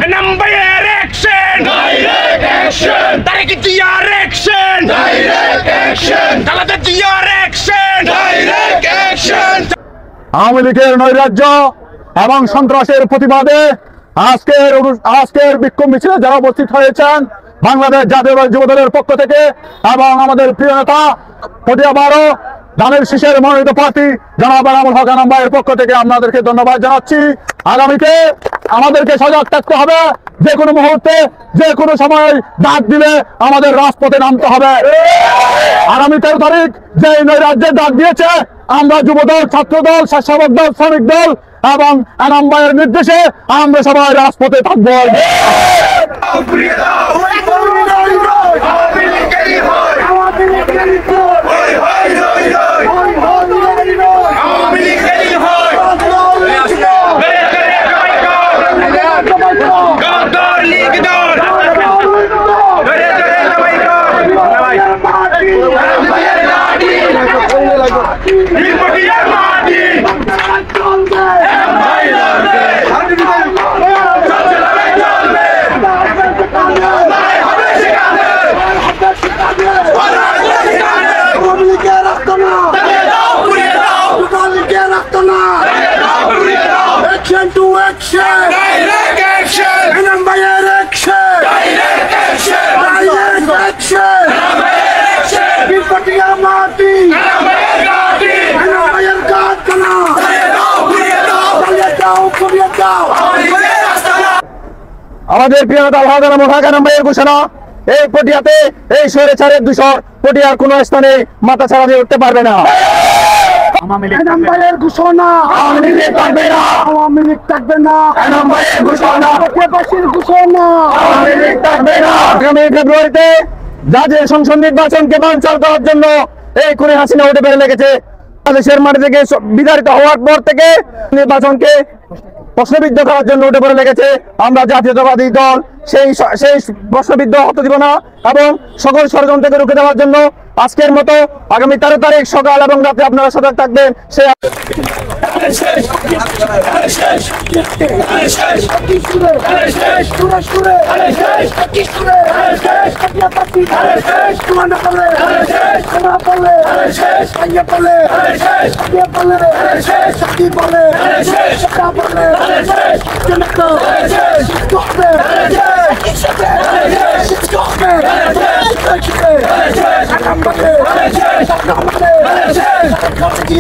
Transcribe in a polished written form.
Nambayer action! Direct action! Tareq Jiar action! Direct action! Khaleda Jiar action! Direct action! Awami লীগের নৈরাজ্য এবং সন্ত্রাসের প্রতিবাদে আজকের বিক্ষোভ মিছিলে যারা উপস্থিত হয়েছেন বাংলাদেশ জাতীয়তাবাদী যুবদলের পক্ষ থেকে এবং আমাদের প্রিয় নেতা পটিয়া 12 ধানের শীষের মনোনীত প্রার্থী জনাব এনামুল হক এনাম ভাইয়ের পক্ষ থেকে আপনাদেরকে ধন্যবাদ জানাচ্ছি। আগামীতে আমাদেরকে সজাগ থাকতে হবে, যে কোনো মুহূর্তে যে কোনো সময় ডাক দিলে আমাদের রাজপথে নামতে হবে। আগামী 13 তারিখ যে নৈরাজ্যের ডাক দিয়েছে, আমরা যুবদল, ছাত্রদল, স্বেচ্ছাসেবক দল, শ্রমিক দল এবং এনাম ভাইয়ের নির্দেশে আমরা সবাই রাজপথে থাকবো। Action to action! Direct action! Nambayer action! Direct action! Direct action! Nambayer action! Putiya Mati! Nambayer Gati! Nambayer Gatana! Putiya dao! আমাদের প্রিয় নেতা এনামুল হক এনাম ভাইয়ের ঘোষণা, এই পটিয়াতে এই স্বৈরাচারের দূষণ পটিয়ার কোন স্থানে মাথা ছাড়া দিয়ে উঠতে পারবে না। এনাম ভাইয়ের ঘোষণা আওয়ামী লীগ থাকবে না, আওয়ামী লীগ থাকবে না এনাম ভাইয়ের ঘোষণা পটিয়াবাসীর ঘোষণা আওয়ামী লীগ থাকবে না। আগামী ফেব্রুয়ারিতে জাতীয় সংসদ নির্বাচনকে বানচাল করার জন্য এই খুনি হাসিনা উঠে বেড়ে লেগেছে। দেশের মাটি থেকে বিতাড়িত হওয়ার পর থেকে নির্বাচনকে প্রশ্নবিদ্ধ করার জন্য উঠে পড়ে লেগেছে। আমরা জাতীয়তাবাদী দল সেই প্রশ্নবিদ্ধ হতে দিব না এবং সকল ষড়যন্ত্রকে রুখে দেওয়ার জন্য আজকের মতো আগামী 13 তারিখ সকাল এবং রাতে আপনারা সজাগ থাকবেন। Stop it!